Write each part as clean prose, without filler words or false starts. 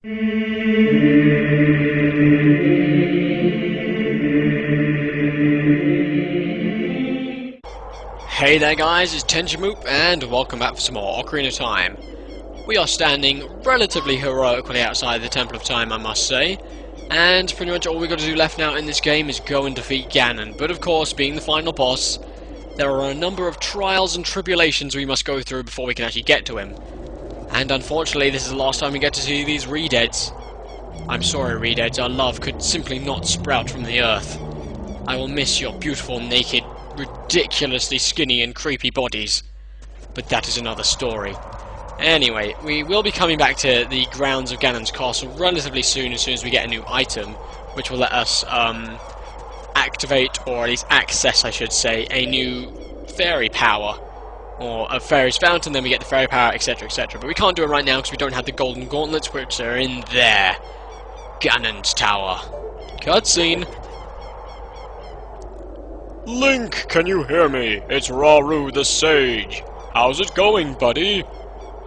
Hey there guys, it's Tenjinmoop and welcome back for some more Ocarina of Time. We are standing relatively heroically outside the Temple of Time, I must say, and pretty much all we've got to do left now in this game is go and defeat Ganon. But of course, being the final boss, there are a number of trials and tribulations we must go through before we can actually get to him. And unfortunately, this is the last time we get to see these Redeads. I'm sorry, Redeads, our love could simply not sprout from the earth. I will miss your beautiful, naked, ridiculously skinny and creepy bodies. But that is another story. Anyway, we will be coming back to the grounds of Ganon's castle relatively soon as we get a new item, which will let us activate, or at least access, I should say, a new fairy power. Or a fairy's fountain, then we get the fairy power, etc, etc. But we can't do it right now because we don't have the golden gauntlets, which are in there. Ganon's tower. Cutscene. Link, can you hear me? It's Rauru the Sage. How's it going, buddy?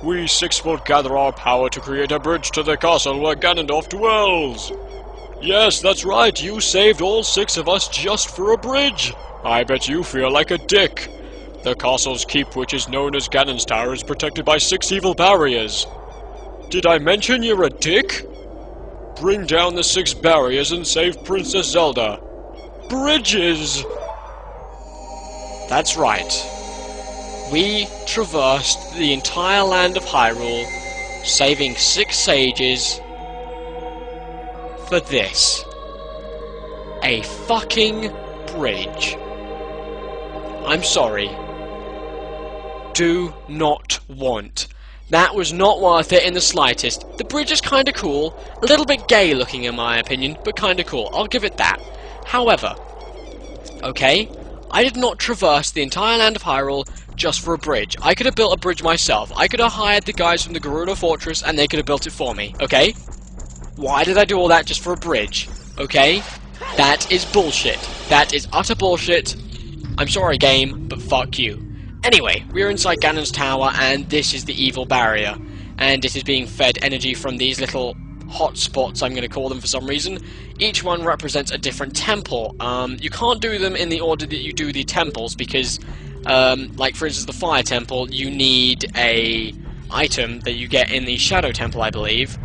We six will gather our power to create a bridge to the castle where Ganondorf dwells. Yes, that's right, you saved all six of us just for a bridge. I bet you feel like a dick. The castle's keep, which is known as Ganon's Tower, is protected by 6 evil barriers. Did I mention you're a dick? Bring down the 6 barriers and save Princess Zelda. Bridges! That's right. We traversed the entire land of Hyrule, saving 6 sages for this. A fucking bridge. I'm sorry. Do not want. That was not worth it in the slightest. The bridge is kinda cool, a little bit gay looking in my opinion, but kinda cool. I'll give it that. However, okay, I did not traverse the entire land of Hyrule just for a bridge. I could have built a bridge myself. I could have hired the guys from the Gerudo Fortress and they could have built it for me, okay? Why did I do all that just for a bridge? Okay? That is bullshit. That is utter bullshit. I'm sorry, game, but fuck you. Anyway, we're inside Ganon's tower, and this is the evil barrier. And it is being fed energy from these little hotspots, I'm going to call them for some reason. Each one represents a different temple. You can't do them in the order that you do the temples, because, like for instance the Fire Temple, you need a item that you get in the Shadow Temple, I believe.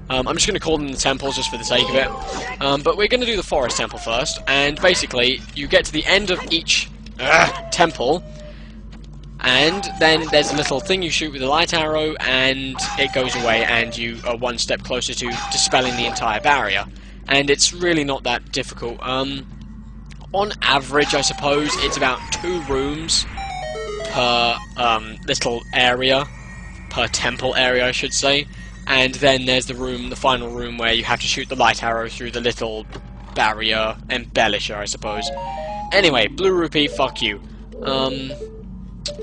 I'm just going to call them the temples just for the sake of it. But we're going to do the Forest Temple first, and basically, you get to the end of each temple, and then there's a little thing you shoot with a light arrow, and it goes away, and you are one step closer to dispelling the entire barrier. And it's really not that difficult. On average, I suppose, it's about 2 rooms per little area, per temple area, I should say. And then there's the final room, where you have to shoot the light arrow through the little barrier embellisher, I suppose. Anyway, Blue Rupee, fuck you.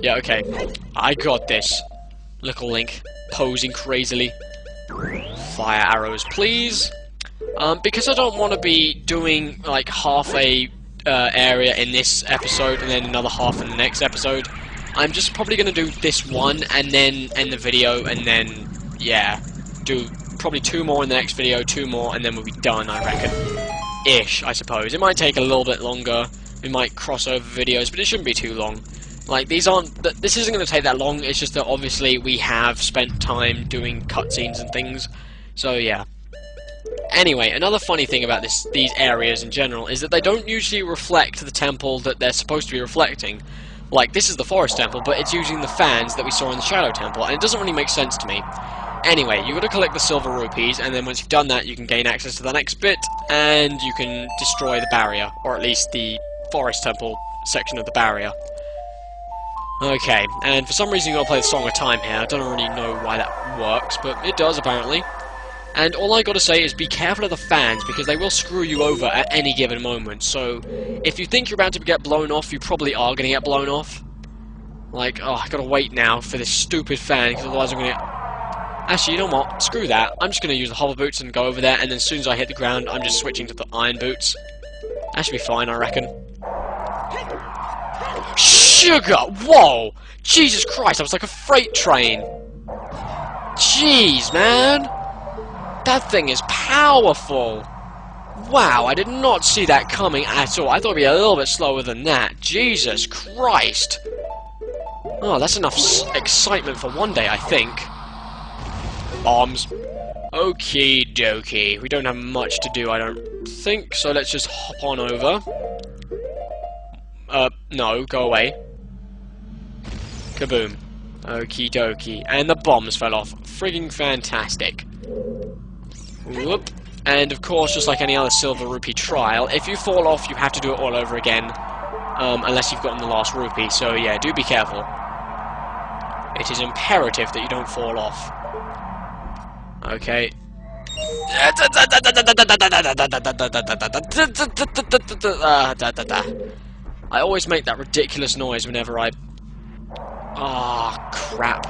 Yeah, okay. I got this. Little Link, posing crazily. Fire arrows, please. Because I don't want to be doing, like, half a area in this episode, and then another half in the next episode, I'm just probably going to do this one, and then end the video, and then, yeah, do probably 2 more in the next video, 2 more, and then we'll be done, I reckon. Ish, I suppose. It might take a little bit longer. We might cross over videos, but it shouldn't be too long. Like, this isn't going to take that long, it's just that obviously we have spent time doing cutscenes and things, so yeah. Anyway, another funny thing about these areas in general is that they don't usually reflect the temple that they're supposed to be reflecting. Like, this is the Forest Temple, but it's using the fans that we saw in the Shadow Temple, and it doesn't really make sense to me. Anyway, you've got to collect the silver rupees, and then once you've done that, you can gain access to the next bit, and you can destroy the barrier, or at least the Forest Temple section of the barrier. Okay, and for some reason you've got to play the Song of Time here. I don't really know why that works, but it does apparently. And all I gotta say is be careful of the fans, because they will screw you over at any given moment. So, if you think you're about to get blown off, you probably are gonna get blown off. Like, oh, I gotta wait now for this stupid fan, because otherwise I'm gonna get... Actually, you know what? Screw that. I'm just gonna use the hover boots and go over there, and then as soon as I hit the ground, I'm just switching to the iron boots. That should be fine, I reckon. Sugar! Whoa! Jesus Christ, I was like a freight train! Jeez, man! That thing is powerful! Wow, I did not see that coming at all. I thought it'd be a little bit slower than that. Jesus Christ! Oh, that's enough excitement for one day, I think. Bombs. Okie dokie. We don't have much to do, I don't think, so let's just hop on over. No, go away. Kaboom. Okie dokie. And the bombs fell off. Frigging fantastic. Whoop. And of course, just like any other Silver Rupee trial, if you fall off, you have to do it all over again. Unless you've gotten the last rupee, so yeah, do be careful. It is imperative that you don't fall off. Okay. I always make that ridiculous noise whenever I... Ah, crap.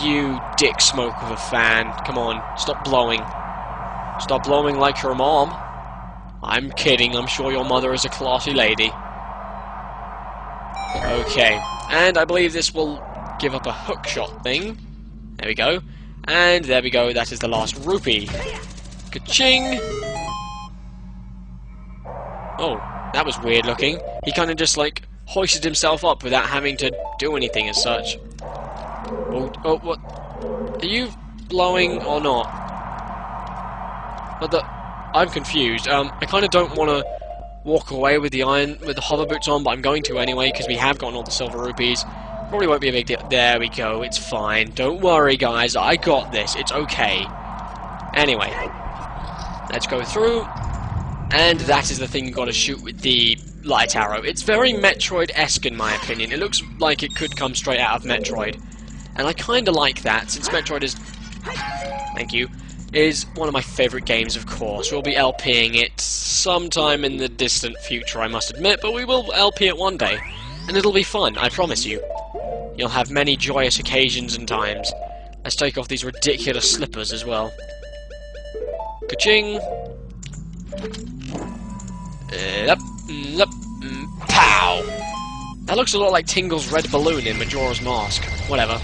You dick smoke of a fan. Come on, stop blowing. Stop blowing like your mom. I'm kidding, I'm sure your mother is a classy lady. Okay, and I believe this will give up a hookshot thing. There we go. And there we go, that is the last rupee. Ka-ching! Oh, that was weird looking. He kind of just, like, hoisted himself up without having to do anything as such. Oh, what? Are you blowing or not? But I'm confused. I kind of don't want to walk away with the hover boots on, but I'm going to anyway, because we have gotten all the silver rupees. Probably won't be a big deal. There we go, it's fine. Don't worry, guys, I got this. It's okay. Anyway, let's go through. And that is the thing you've got to shoot with the light arrow. It's very Metroid-esque in my opinion. It looks like it could come straight out of Metroid. And I kind of like that, since Metroid is... Thank you. Is one of my favourite games, of course. We'll be LPing it sometime in the distant future, I must admit, but we will LP it one day. And it'll be fun, I promise you. You'll have many joyous occasions and times. Let's take off these ridiculous slippers as well. Ka-ching! Pow! That looks a lot like Tingle's red balloon in Majora's Mask. Whatever.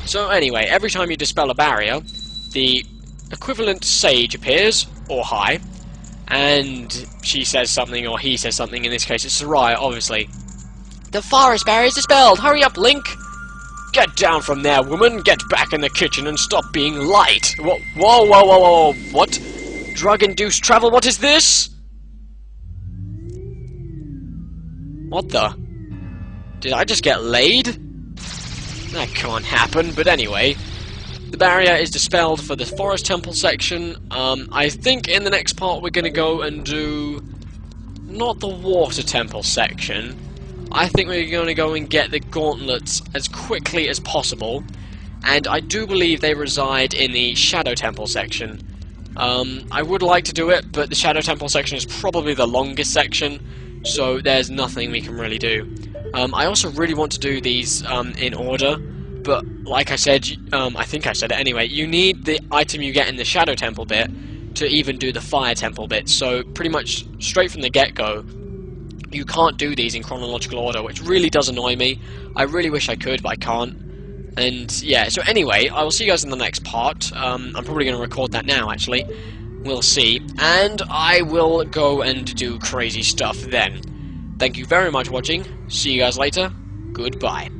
So anyway, every time you dispel a barrier, the equivalent sage appears, or high, and she says something, or he says something. In this case it's Soraya, obviously. The forest barrier is dispelled! Hurry up, Link! Get down from there, woman! Get back in the kitchen and stop being light! Whoa, whoa, whoa, whoa, whoa! What? Drug-induced travel, what is this? What the? Did I just get laid? That can't happen, but anyway. The barrier is dispelled for the Forest Temple section. I think in the next part we're going to go and do... not the Water Temple section. I think we're going to go and get the gauntlets as quickly as possible. And I do believe they reside in the Shadow Temple section. I would like to do it, but the Shadow Temple section is probably the longest section, so there's nothing we can really do. I also really want to do these in order, but like I said, I think I said it anyway, you need the item you get in the Shadow Temple bit to even do the Fire Temple bit, so pretty much straight from the get-go, you can't do these in chronological order, which really does annoy me. I really wish I could, but I can't. And yeah, so anyway, I will see you guys in the next part. I'm probably going to record that now, actually. We'll see. And I will go and do crazy stuff then. Thank you very much for watching. See you guys later. Goodbye.